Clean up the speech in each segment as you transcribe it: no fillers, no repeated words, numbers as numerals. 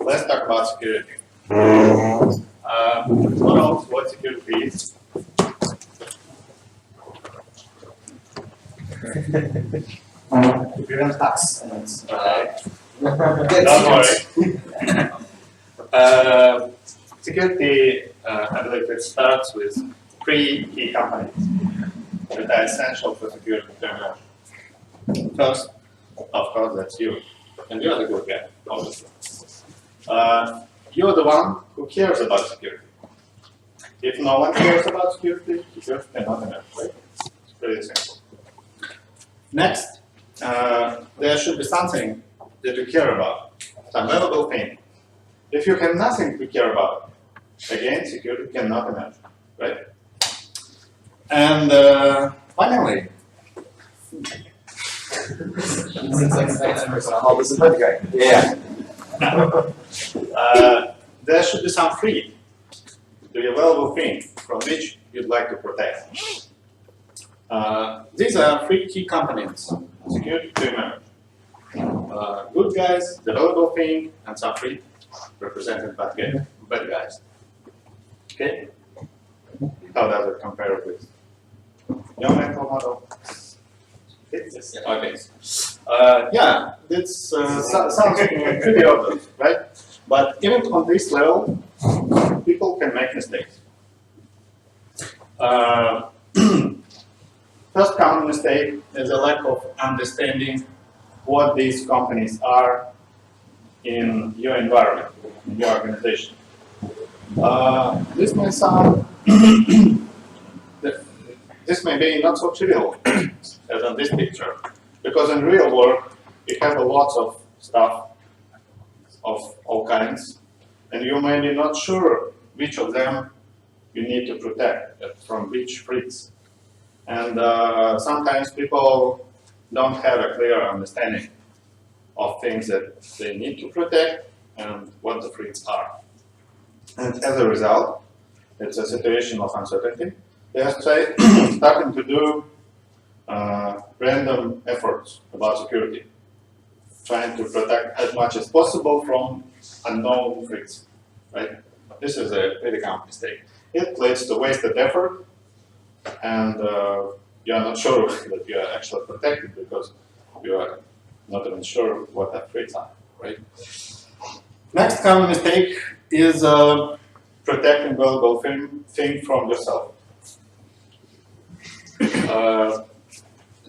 let's talk about security. What security is? Prevent hacks. Don't worry. Security, I believe it starts with 3 key components that are essential for security technology. First, of course, that's you. And you're the good guy, obviously. You're the one who cares about security. If no one cares about security, security cannot emerge, right? It's pretty simple. Next, there should be something that you care about, some valuable thing. If you have nothing to care about, again, security cannot emerge, right? And finally, yeah, there should be some free, the valuable thing from which you'd like to protect. These are 3 key components security to emerge. Good guys, the valuable thing, and some free, represented by bad guys. Okay? How does it compare with your mental model? Okay. Yeah, this sounds pretty obvious, right? But even on this level, people can make mistakes. First common mistake is a lack of understanding what these companies are in your environment, in your organization. This may sound, this may be not so trivial as on this picture, because in real work you have a lot of stuff of all kinds, and you may be not sure which of them you need to protect from which threats. And sometimes people don't have a clear understanding of things that they need to protect and what the threats are. And as a result, it's a situation of uncertainty. They are starting to do random efforts about security, trying to protect as much as possible from unknown threats, right? This is a pretty common mistake. It leads to wasted effort, and you are not sure that you are actually protected because you are not even sure what the threats are, right? Next common mistake is protecting valuable thing from yourself.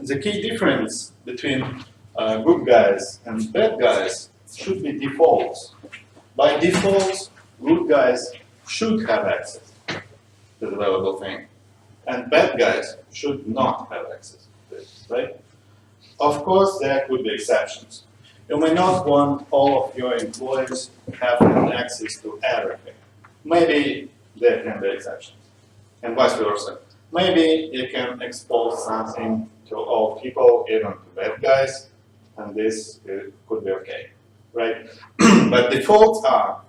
The key difference between good guys and bad guys should be defaults. By default, good guys should have access to the valuable thing, and bad guys should not have access to it, right? Of course, there could be exceptions. You may not want all of your employees having access to everything. Maybe there can be exceptions, and vice versa. Maybe you can expose something to all people, even to bad guys, and this could be okay, right? But defaults are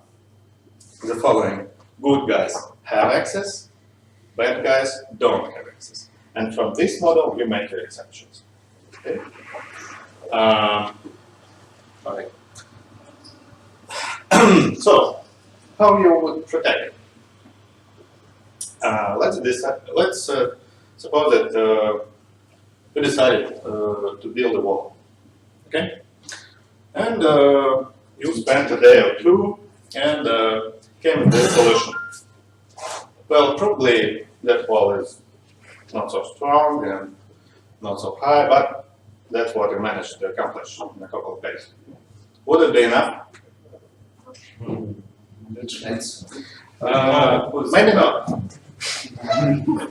the following. Good guys have access, bad guys don't have access. And from this model, we make exceptions. Okay? Okay. So, how you would protect it? Let's suppose that we decided to build a wall, okay? And you spent a day or two and came with a solution. Well, probably that wall is not so strong and not so high, but that's what we managed to accomplish in a couple of days. Would it be enough? Maybe not.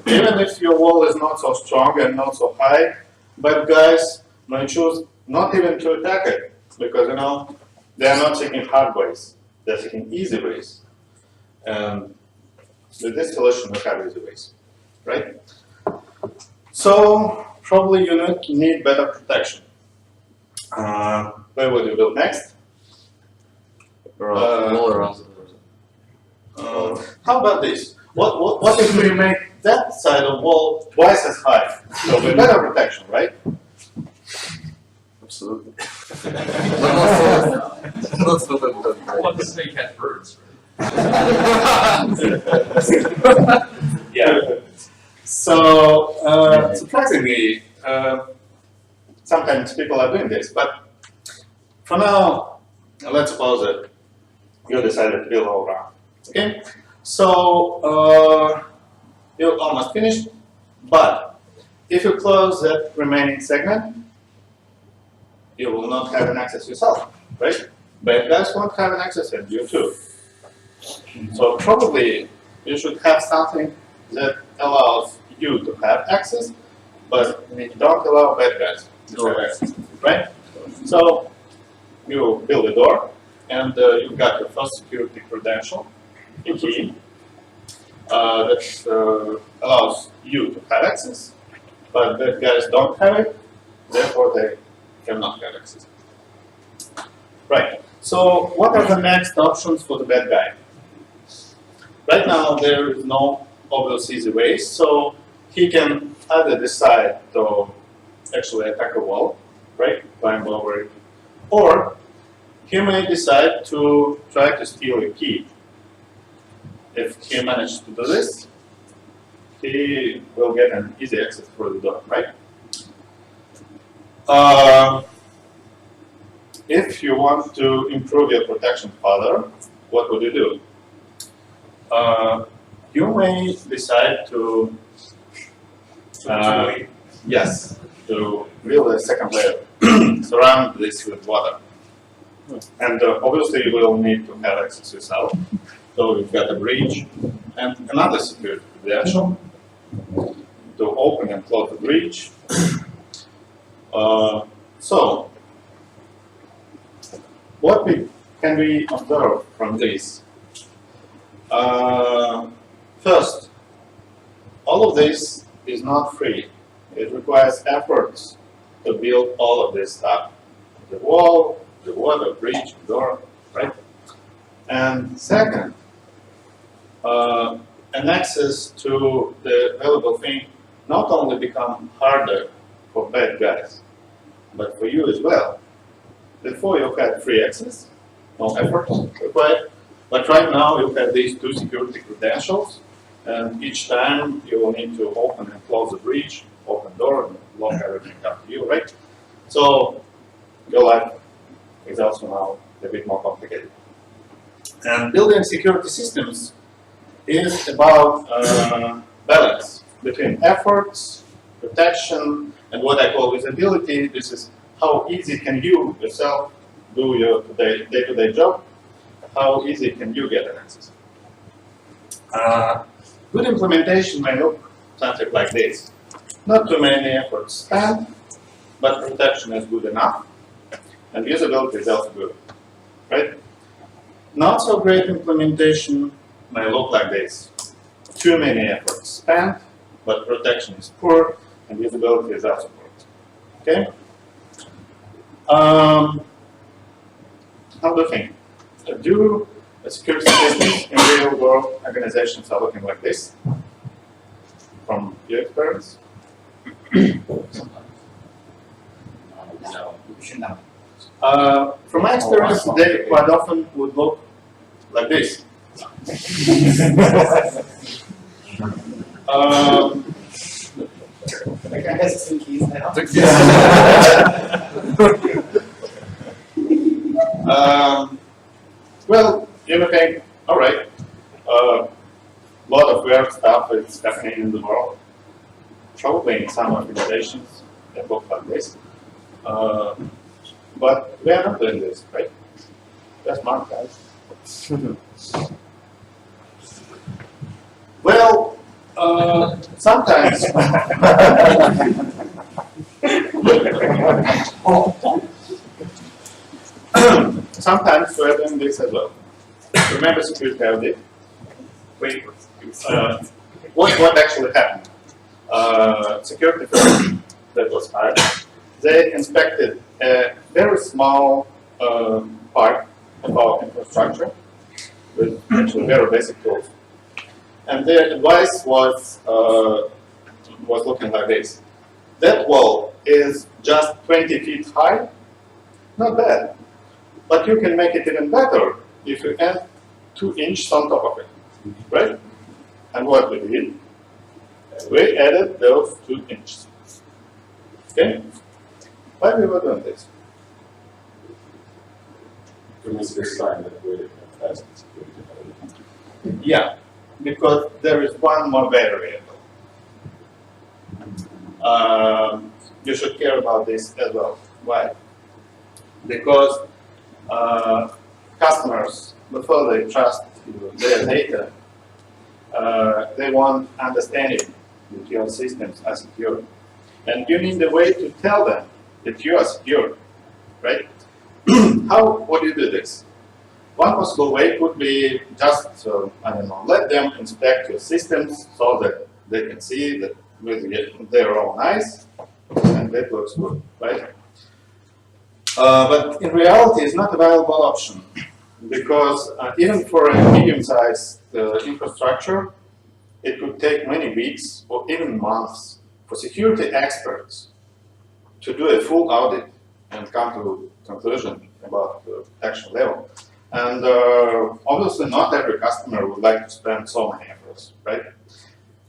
Even if your wall is not so strong and not so high, bad guys may choose not even to attack it, because they are not seeking hard ways, they are seeking easy ways. And with this solution, we have easy ways, right? So probably you need better protection. Where would you build next? How about this? What if we make that side of wall twice as high? So with better protection, right? Absolutely. Well, the snake had birds. Yeah. So, surprisingly, sometimes people are doing this, but for now, let's suppose that you decided to build all around. Okay? So, you're almost finished, but if you close that remaining segment, you will not have an access yourself, right? Bad guys won't have an access and you too. So probably you should have something that allows you to have access, but don't allow bad guys to have access, right? So you build a door, and you've got your first security credential, a key, that allows you to have access, but bad guys don't have it, therefore they cannot have access. Right. So what are the next options for the bad guy? Right now there is no obvious easy way, so he can either decide to actually attack a wall, right, climb over it, or he may decide to try to steal a key. If he manages to do this, he will get an easy access through the door, right? If you want to improve your protection further, what would you do? You may decide to, yes, to build a second layer, surround this with water. And obviously you will need to have access yourself. So you've got a bridge and another security credential to open and close the bridge. So, what can we observe from this? First, all of this is not free. It requires efforts to build all of this stuff. The wall, the water, bridge, the door, right? And second, an access to the valuable thing not only become harder for bad guys, but for you as well. Before you had free access, no effort required, but right now you have these two security credentials, and each time you will need to open and close the bridge, open door, and lock everything up to you, right? So your life is also now a bit more complicated. And building security systems is about balance between efforts, protection, and what I call visibility. This is how easy can you yourself do your day-to-day job? How easy can you get an access? Good implementation may look something like this. Not too many efforts spent, but protection is good enough, and usability is also good, right? Not so great implementation may look like this. Too many efforts spent, but protection is poor, and usability is also poor. Okay? How do you think? Do security systems in real world organizations are looking like this? From your experience? No, we should not. From my experience, they quite often would look like this. Like I has some keys now. Well, you know, okay, all right. A lot of weird stuff is happening in the world. Probably in some organizations that look like this. But we are not doing this, right? We're smart guys. Well, sometimes. Sometimes we're doing this as well. Remember security audit? Wait, what actually happened? Security firm that was hired, they inspected a very small part of our infrastructure with actually very basic tools. And their advice was looking like this. That wall is just 20 feet high, Not bad. But you can make it even better if you add 2 inches on top of it, right? And what we did, we added those 2 inches. Okay? Why we were doing this? It was this time that we passed the security. Yeah, because there is one more variable. You should care about this as well. Why? Because customers, before they trust their data, they want understanding that your systems are secure. And you need a way to tell them that you are secure, right? How do you do this? One possible way could be just, I don't know, let them inspect your systems so that they can see that with their own eyes, and that looks good, right? But in reality, it's not a viable option because even for a medium-sized infrastructure, it could take many weeks or even months for security experts to do a full audit and come to conclusion about the protection level. And obviously not every customer would like to spend so many efforts, right?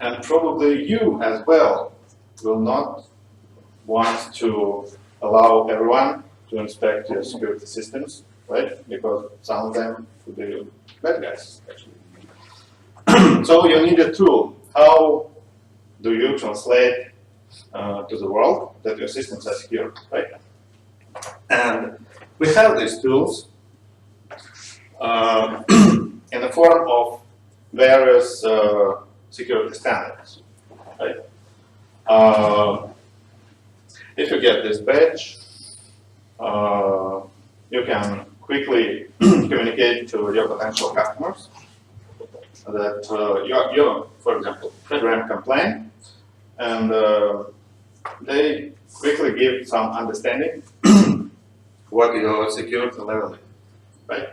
And probably you as well will not want to allow everyone to inspect your security systems, right? Because some of them could be bad guys, actually. So you need a tool. How do you translate to the world that your systems are secure, right? And we have these tools in the form of various security standards, right? If you get this badge, you can quickly communicate to your potential customers that you're, for example, FedRAMP compliant, and they quickly give some understanding what your security level is, right?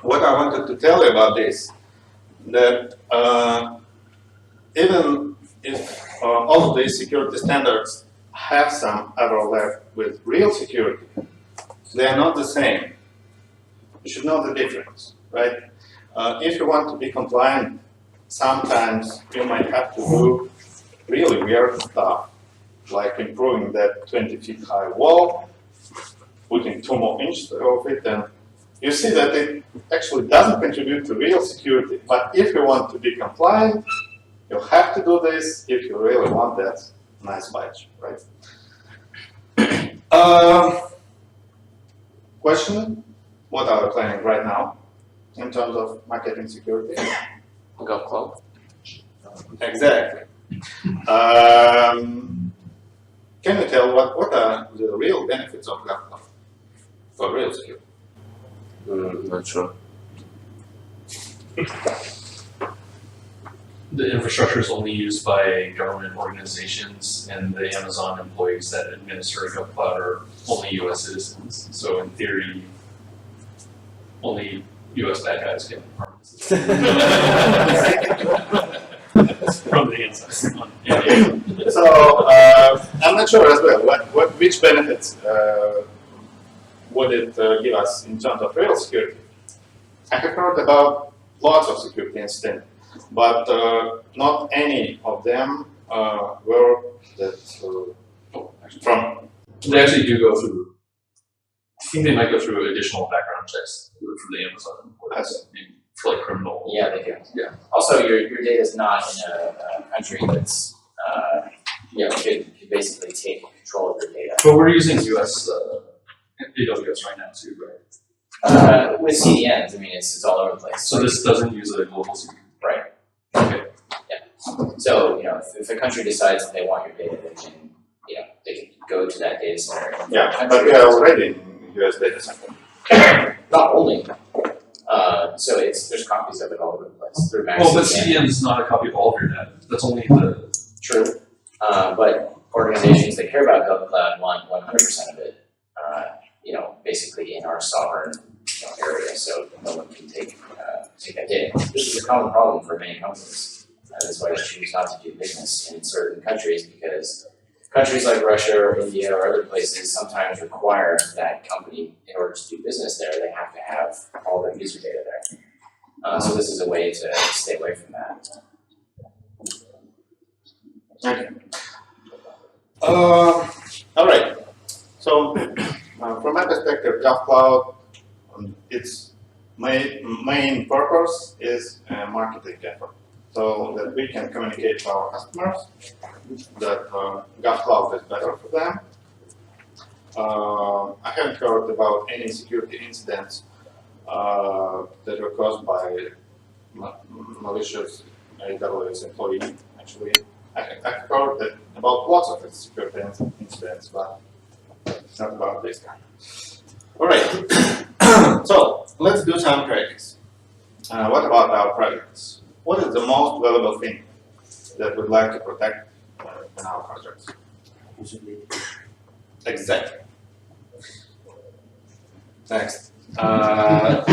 What I wanted to tell you about this, that even if all of these security standards have some overlap with real security, they are not the same. You should know the difference, right? If you want to be compliant, sometimes you might have to do really weird stuff, like improving that 20 feet high wall, putting 2 more inches of it, and you see that it actually doesn't contribute to real security. But if you want to be compliant, you have to do this if you really want that nice badge, right? Question? What are we planning right now in terms of marketing security? GovCloud. Exactly. Can you tell what are the real benefits of GovCloud for real security? Not sure. The infrastructure is only used by government organizations, and the Amazon employees that administer GovCloud are only U.S. citizens. So in theory, only U.S. bad guys get harmed. From the inside. Yeah. So I'm not sure as well. Which benefits would it give us in terms of real security? I have heard about lots of security incidents, but not any of them were that from. They actually do go through. I think they might go through additional background checks for the Amazon employees, for like criminal. Yeah, they do. Yeah. Also, your data is not in a country that's, could basically take control of your data. But we're using US AWS right now too, right? With CDNs, I mean, it's all over the place. So this doesn't use a global security. Right. Okay. So, if a country decides that they want your data, they can go to that data center. Yeah, but we are already in US data center. Not only. So there's copies of it all over the place. Through Well, but CDN is not a copy of all of your data. That's only the. True. But organizations that care about GovCloud want 100% of it, basically in our sovereign area, so no one can take that data. This is a common problem for many companies. That's why they choose not to do business in certain countries, because countries like Russia or India or other places sometimes require that company, in order to do business there, they have to have all their user data there. So this is a way to stay away from that. Okay. All right. So, from my perspective, GovCloud, its main purpose is a marketing effort, so that we can communicate to our customers that GovCloud is better for them. I haven't heard about any security incidents that were caused by malicious AWS employee. Actually, I've heard that about lots of security incidents, but it's not about this kind. All right. So let's do some practice. What about our projects? What is the most valuable thing that we'd like to protect in our projects? Exactly. Next. How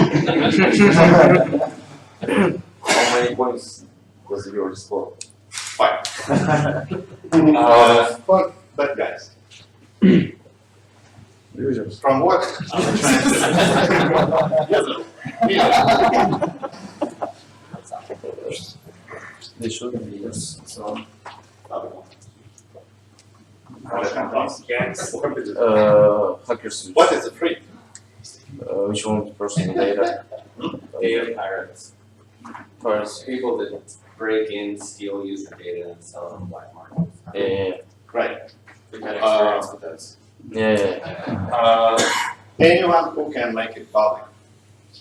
many points was your score? 5. But guys, Users. from what I'm trying to They shouldn't be, yes. So, Hackers. what is the free? Which one? Personal data. Data pirates. First. People that break in, steal user data and sell it on the black market. Yeah. Right. We've had experience with those. Yeah. Anyone who can make it public,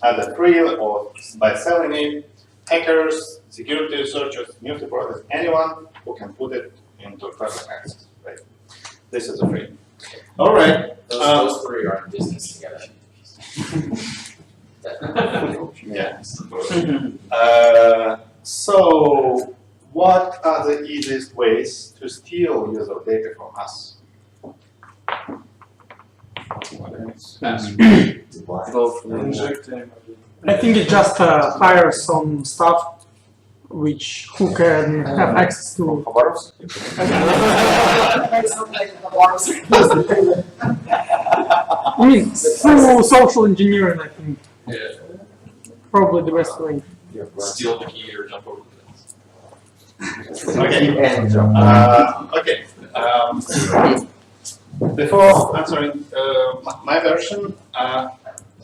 either free or by selling it, hackers, security researchers, news reporters, anyone who can put it into private access. Right. This is a free. All right. Those three are in business together. Yes. So, what are the easiest ways to steal user data from us? Go from I think it just hires some staff who can have access to. I mean, through social engineering, I think Yeah, probably the best way. steal the key or jump over the fence. Okay. Before answering my version,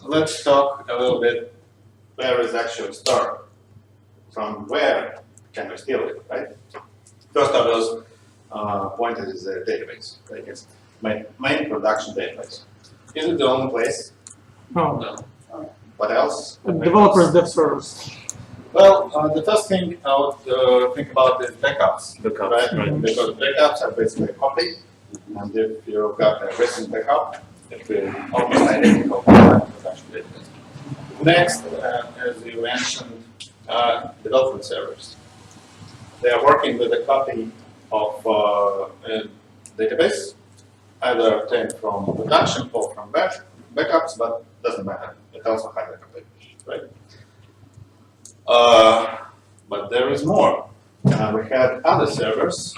let's talk a little bit where is actually start. From where can we steal it, right? First of those pointed is a database. Like it's my main production database. Is it the only place? No, No. What else? developers, dev servers. Well, the first thing I would think about is backups. Backups, Right? right. Because backups are basically a copy, and if you've got a recent backup, it will almost identical to the production database. Next, as you mentioned, development servers. They are working with a copy of a database, either obtained from production or from backups, but doesn't matter. It also has a copy, right? But there is more. We have other servers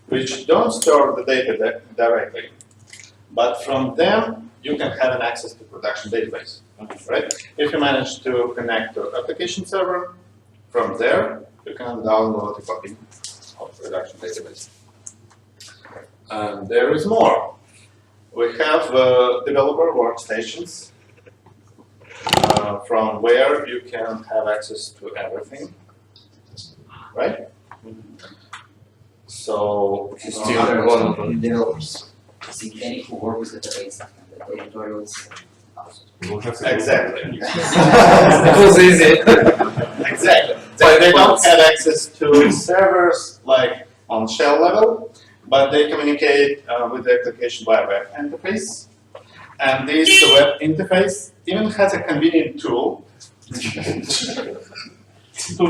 which don't store the data directly, but from them you can have an access to production database, right? If you manage to connect to application server, from there you can download a copy of production database. And there is more. We have developer workstations from where you can have access to everything, right? So, developers. See any who work with the database and the editorials. exactly. It was easy. Exactly. They don't have access to servers like on shell level, but they communicate with the application via web interface. And this web interface even has a convenient tool to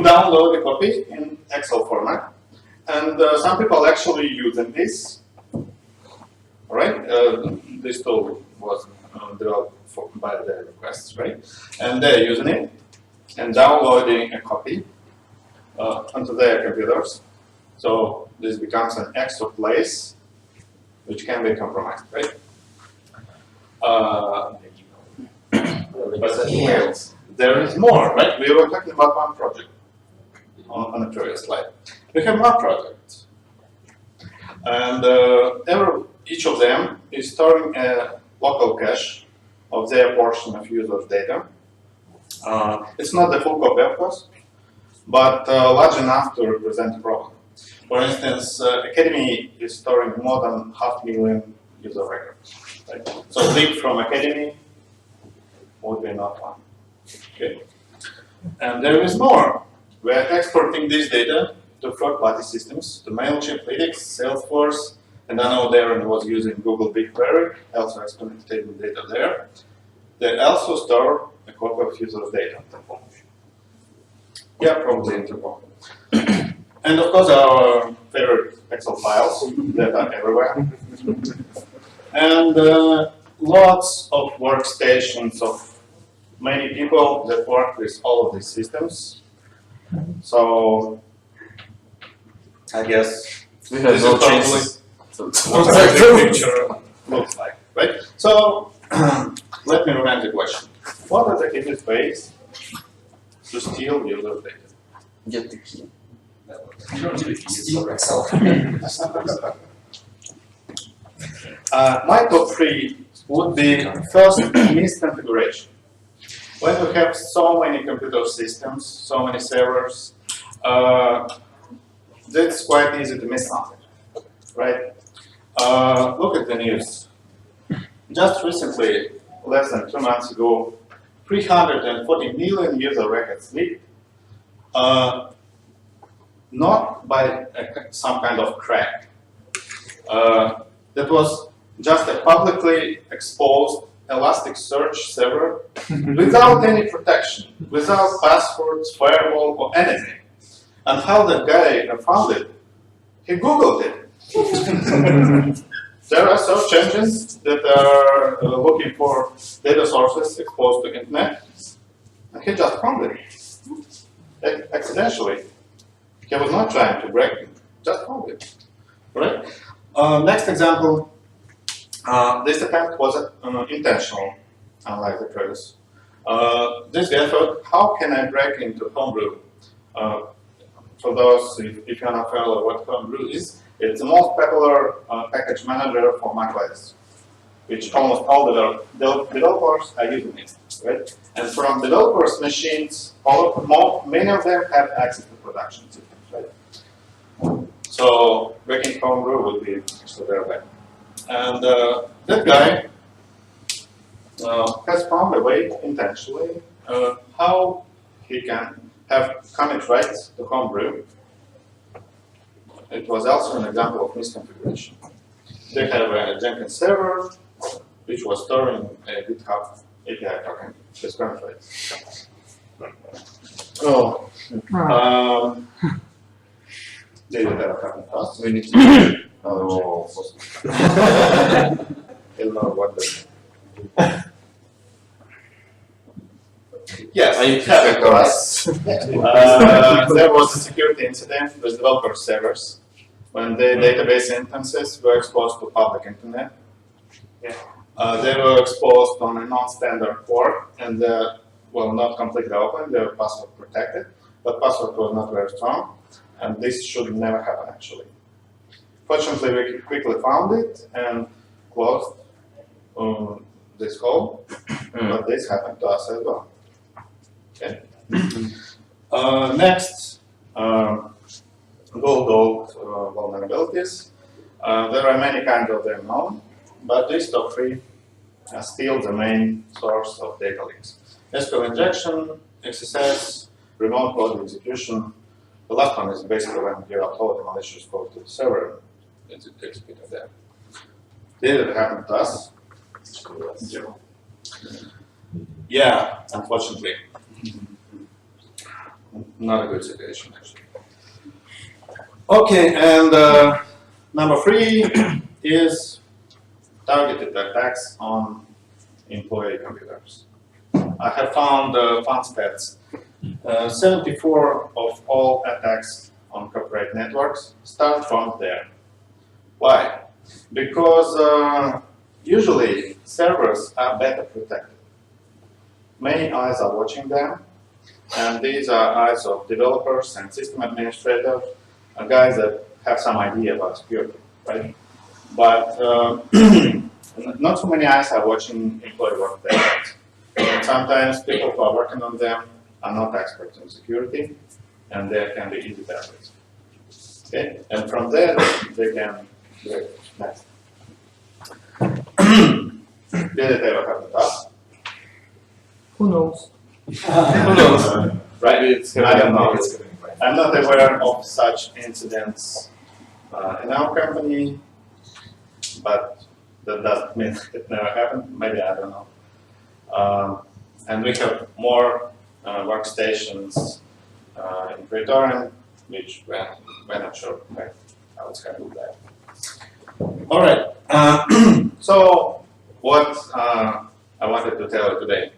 download a copy in Excel format. And some people actually using this. All right, this tool was developed by the requests, right? And they're using it and downloading a copy onto their computers. So this becomes an extra place which can be compromised, right? But there is more, right? We were talking about one project on the previous slide. We have more projects, and each of them is storing a local cache of their portion of users' data. It's not the full copy, of course, but large enough to represent a problem. For instance, Academy is storing more than 500,000 user records. Right? So leak from Academy would be not one. Okay. And there is more. We are exporting this data to third-party systems, to MailChimp, Lytics, Salesforce, and I know Darren was using Google BigQuery, also exponent table data there. They also store a copy of user's data. Yeah, probably Interpol. And of course, our favorite Excel files that are everywhere. And lots of workstations of many people that work with all of these systems. So I guess We have this no is probably chances. what the big picture looks like, right? So let me remind the question. What are the easiest ways to steal user data? Get the key. Steal Excel. My top three would be first misconfiguration. When you have so many computer systems, so many servers, that's quite easy to miss something, right? Look at the news. Just recently, less than 2 months ago, 340 million user records leaked. Not by some kind of crack. That was just a publicly exposed Elasticsearch server without any protection, without passwords, firewall, or anything. And how the guy found it? He Googled it. There are search engines that are looking for data sources exposed to internet, and he just found it accidentally. He was not trying to break it, just found it. Right? Next example. This attempt was intentional, unlike the previous. This guy thought, how can I break into Homebrew? For those, if you're not familiar what Homebrew is, it's the most popular package manager for macOS, which almost all developers are using it, right? And from developers' machines, many of them have access to production systems, right? So breaking Homebrew would be actually very bad. And that guy has found a way intentionally how he can have commit rights to Homebrew. It was also an example of misconfiguration. They have a Jenkins server which was storing a GitHub API token with commit rights. Oh. They did that happen fast. We need to. Oh. He'll know what the. Yes, I it happened to us. There was a security incident with developer servers when the database instances were exposed to public internet. They were exposed on a non-standard port and well, not completely open, they were password protected, but password was not very strong, and this should never happen actually. Fortunately, we quickly found it and closed this hole, but this happened to us as well. Okay. Next, Bulldog vulnerabilities. There are many kinds of them known, but these top three are still the main source of data leaks. SQL injection, XSS, remote code execution. The last one is basically when you upload a malicious code to the server, it's executed there. Did it happen to us? Zero. Yeah, unfortunately. Not a good situation, actually. Okay, and number 3 is targeted attacks on employee computers. I have found fun stats. 74 of all attacks on corporate networks start from there. Why? Because usually servers are better protected. Many eyes are watching them, and these are eyes of developers and system administrators, guys that have some idea about security, right? But not so many eyes are watching employee work data. And sometimes people who are working on them are not experts in security, and there can be easy targets. Okay, and from there they can do it next. Did it ever happen to us? Who knows? Who knows? Right? It's I don't know. it's gonna be fine. I'm not aware of such incidents in our company, but that doesn't mean it never happened. Maybe I don't know. And we have more workstations in Praetorian, which we're not sure how it's handled there. All right. So what I wanted to tell you today.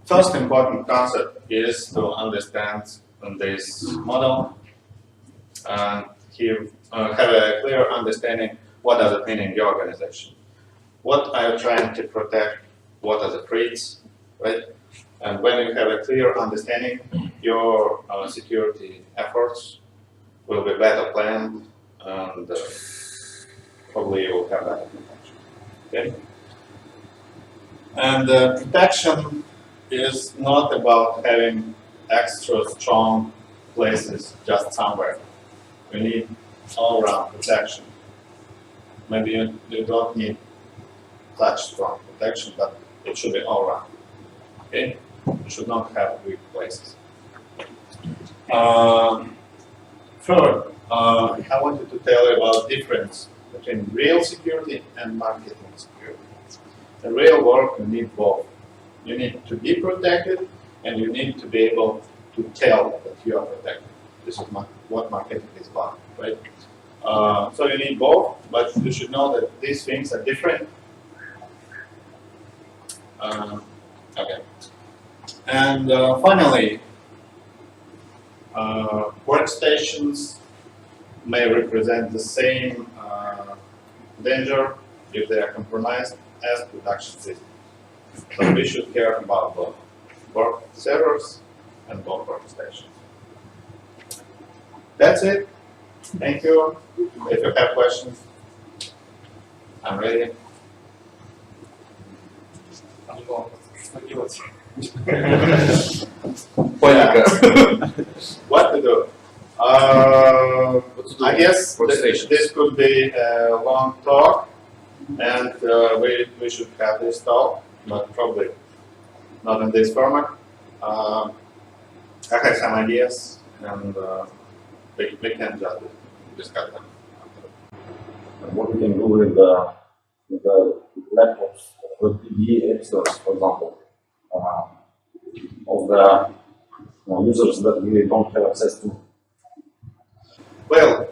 First important concept is to understand this model and have a clear understanding what does it mean in your organization. What are you trying to protect? What are the threats, right? And when you have a clear understanding, your security efforts will be better planned and probably you will have better protection. Okay? And protection is not about having extra strong places just somewhere. You need all-round protection. Maybe you don't need such strong protection, but it should be all-round. Okay? You should not have weak places. Third, I wanted to tell you about the difference between real security and marketing security. In real work, you need both. You need to be protected, and you need to be able to tell that you are protected. This is what marketing is about, right? So you need both, but you should know that these things are different. Okay. And finally, workstations may represent the same danger if they are compromised as production systems. So we should care about both work servers and both workstations. That's it. Thank you. If you have questions, I'm ready. What to do? I guess this could be a long talk, and we should have this talk, but probably not in this format. I have some ideas, and we can just discuss them. And what we can do with the lack of PD episodes, for example, of the users that we don't have access to. Well,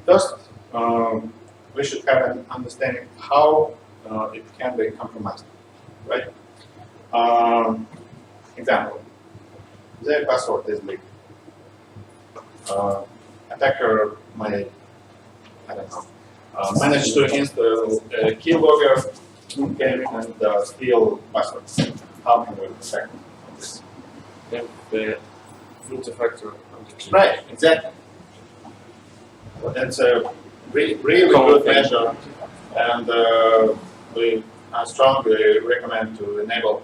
first, we should have an understanding how it can be compromised, right? Example, their password is leaked. Attacker may, I don't know, manage to install a keylogger game and steal password. How can we protect this? The multi-factor. Right, exactly. That's a really good measure, and I strongly recommend to enable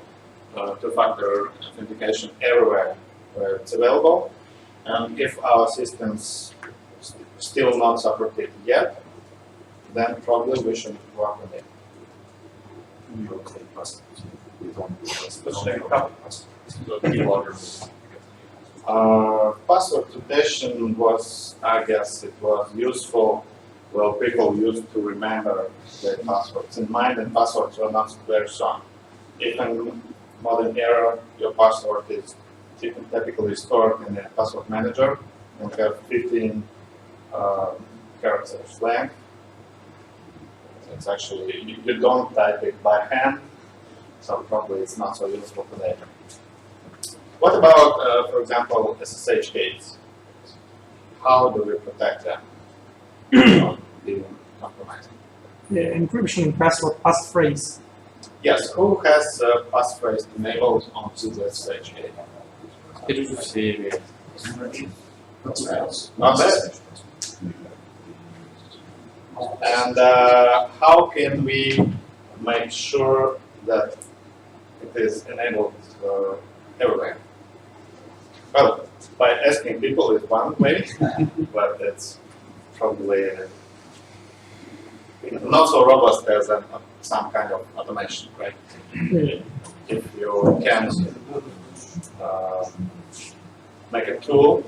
two-factor authentication everywhere where it's available. And if our systems still not support it yet, then probably we should work on it. Password protection was, I guess, it was useful. Well, people used to remember their passwords in mind, and passwords were not very strong. If in modern era, your password is typically stored in a password manager and have 15 characters length. It's actually, you don't type it by hand, so probably it's not so useful today. What about, for example, SSH keys? how do we protect them from being compromised? Yeah, encryption and password passphrase. Yes, who has passphrase enabled on the stage A? Not that. And how can we make sure that it is enabled everywhere? Well, by asking people is one way, but it's probably not so robust as some kind of automation, right? Yeah. If you can make a tool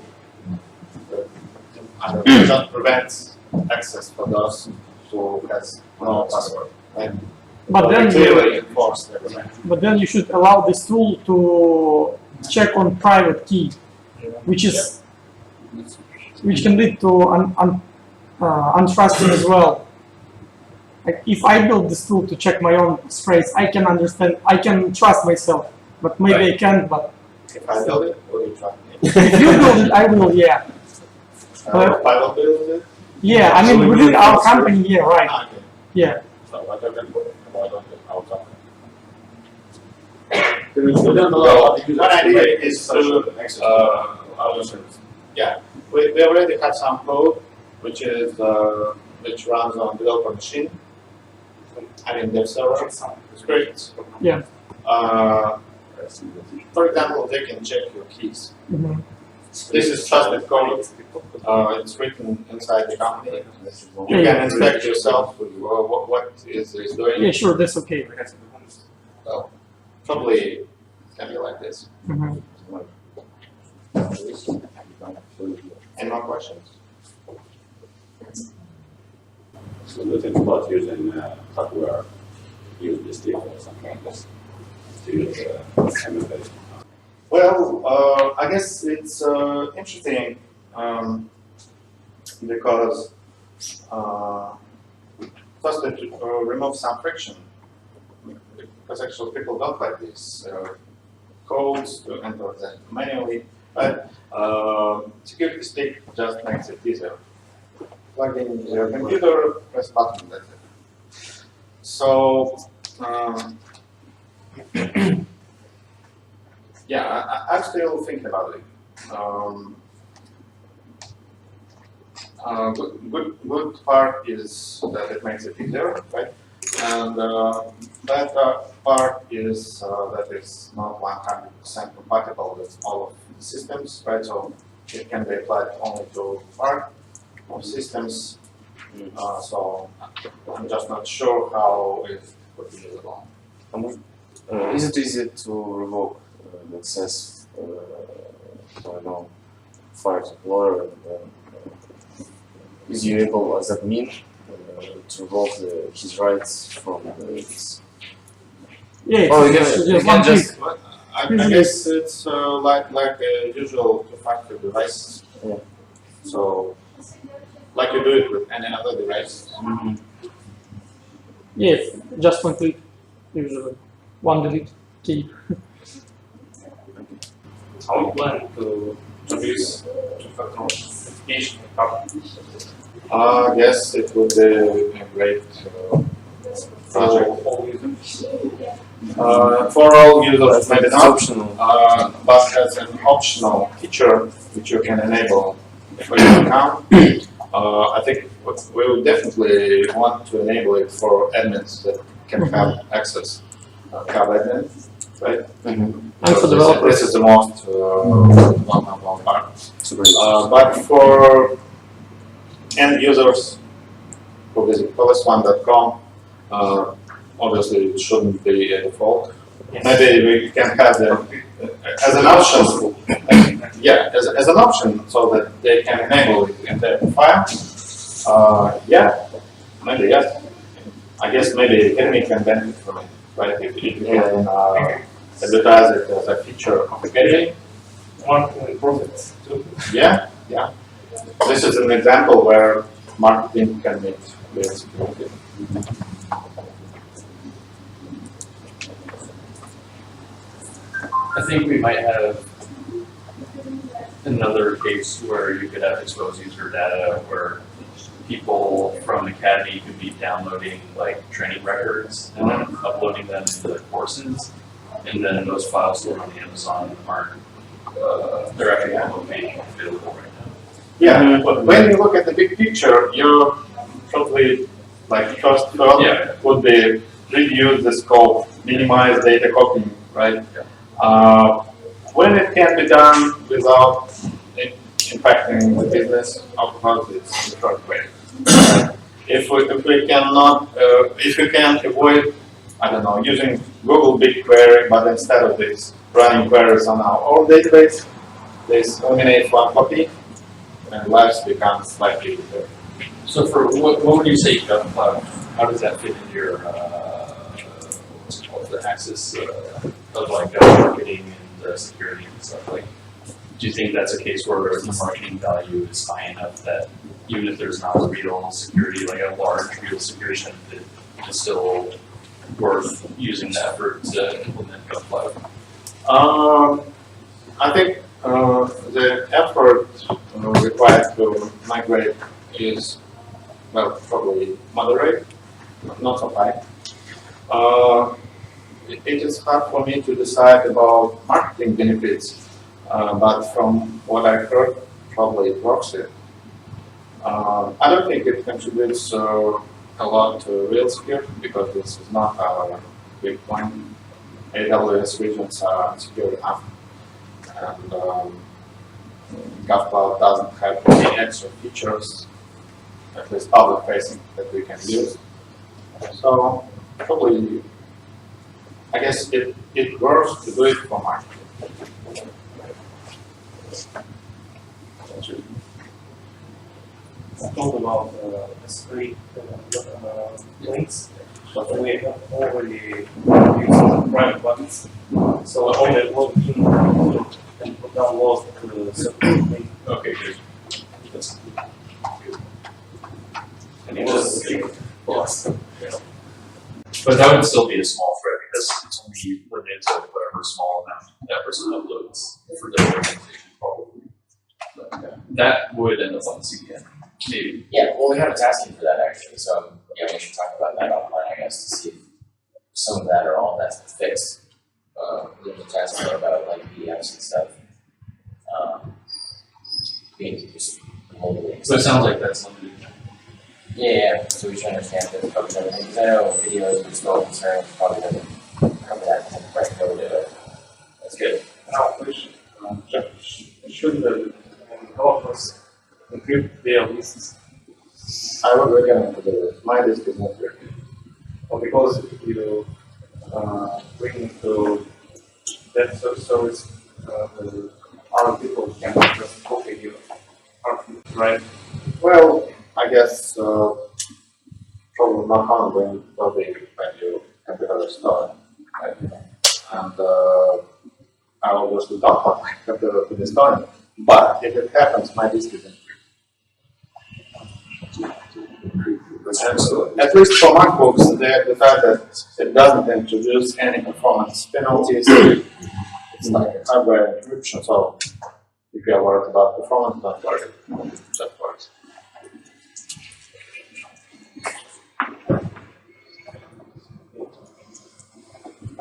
that just prevents access for those who has no password, right? But then clearly enforced everywhere. But then you should allow this tool to check on private key, which can lead to untrusting as well. Like if I build this tool to check my own phrase, I can trust myself, but maybe I can't. But If I build it, will you trust me? if you build it, I will. Yeah. If I will build it? Yeah. I mean, within our company, yeah, right. Okay. Yeah. So what are about outside? One idea is to, we already have some code which is which runs on developer machine. I mean dev server scripts. Yeah. For example, they can check your keys. Mhm. This is trusted code. It's written inside the company. You Yeah. can inspect yourself what is doing. Yeah. Sure. That's okay. Well, probably it can be like this. Mhm. Any more questions? So the thing about using hardware, use this deal or something like this to use MFA. Well, I guess it's interesting because first it removes some friction because actually people don't like these codes to enter them manually, but security stick just makes it easier. Plug in your computer, press button, that's it. So, yeah, I'm still thinking about it. Good part is that it makes it easier, right? And bad part is that it's not 100% compatible with all of the systems, right? So it can be applied only to part of systems. So I'm just not sure how it would be usable. Is it easy to revoke access, I don't know, Fire Explorer? Is you able, as admin, to revoke his rights from this? Yeah. Oh, Just one click. I guess it's like a usual two-factor device. Yeah. So, like you do it with any other device. Yeah. Just one click. Usually, one delete key. How you plan to introduce two-factor authentication? I guess it would be a great project. For all users, maybe It's not, optional. but as an optional feature which you can enable for your account, I think we would definitely want to enable it for admins that can have access, have admin, right? And for developers. This is the most vulnerable part. But for end users who visit police1.com, obviously it shouldn't be a default. Maybe we can have them as an option. Yeah, as an option so that they can enable it in their file. Yeah, maybe yes. I guess maybe Academy can benefit from it, right? If you can advertise it as a feature of Academy. One can improve it too. Yeah, yeah. This is an example where marketing can meet with security. I think we might have another case where you could have exposed user data where people from Academy could be downloading like training records and then uploading them into the courses, and then those files stored on Amazon aren't, they're actually on the page available right now. Yeah, but when you look at the big picture, you probably like first thought Yeah. would be reduce the scope, minimize data copying, right? When it can be done without impacting the business, of course it's the first way. If we cannot, if we can avoid, I don't know, using Google BigQuery, but instead of this running queries on our own database, this eliminates one copy, and life becomes slightly easier. So for what would you say GovCloud, how does that fit into your, what's it called, the axis of like marketing and security and stuff? Like, do you think that's a case where the marketing value is high enough that even if there's not a real security, like a large real security benefit, it's still worth using the effort to implement GovCloud? I think the effort required to migrate is, well, probably moderate, not so high. It is hard for me to decide about marketing benefits, but from what I've heard, probably it works here. I don't think it contributes a lot to real security because this is not our big point. AWS regions are secure enough, and GovCloud doesn't have any extra features, at least public facing, that we can use. So probably, I guess it works to do it for marketing. Talk about S3 links, but we have already used private buttons, so only log in and download the separate link. Okay, good. That's good. And It it was just, plus. but that would still be a small thread because it's only limited to whatever small amount that person uploads for their organization probably. But yeah, that would end up on CDN, maybe. Yeah, well, we have a task team for that actually, so yeah, we should talk about that offline, I guess, to see if some of that or all of that's fixed. There's a task team about like PDFs and stuff. Being just globally. So it sounds like that's limited. Yeah, so we should understand that it covers everything, because I know videos and still concerns probably doesn't cover that in the right code, that's good. Now, should the developers encrypt their lists? I would recommend to do it. My disk is not working. Or because if you bring to that service, the other people can just copy your article, right? Well, I guess probably not common when you computer is stored. Right? And I obviously don't want my computer to be stored. But if it happens, my disk is encrypted. At least for MacBooks, the fact that it doesn't introduce any performance penalties, it's like a hardware encryption. So if you are worried about performance, don't worry. That works.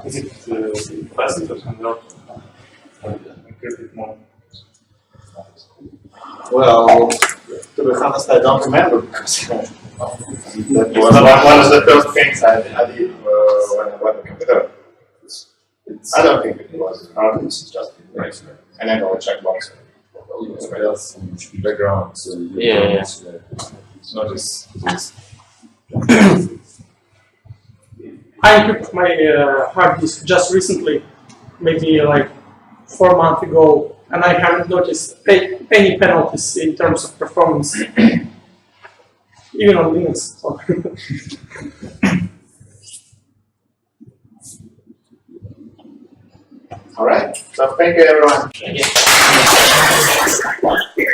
Is it faster to convert encrypted mode? Well, to be honest, I don't remember because that was one of the first things I did when I bought the computer. I don't think it was hard, it's just nice. And I know a checkbox. Background. Yeah. It's not just this. I encrypted my hard disk just recently, maybe like 4 months ago, and I haven't noticed any penalties in terms of performance, even on Linux. So. All right. So thank you, everyone. Thank you.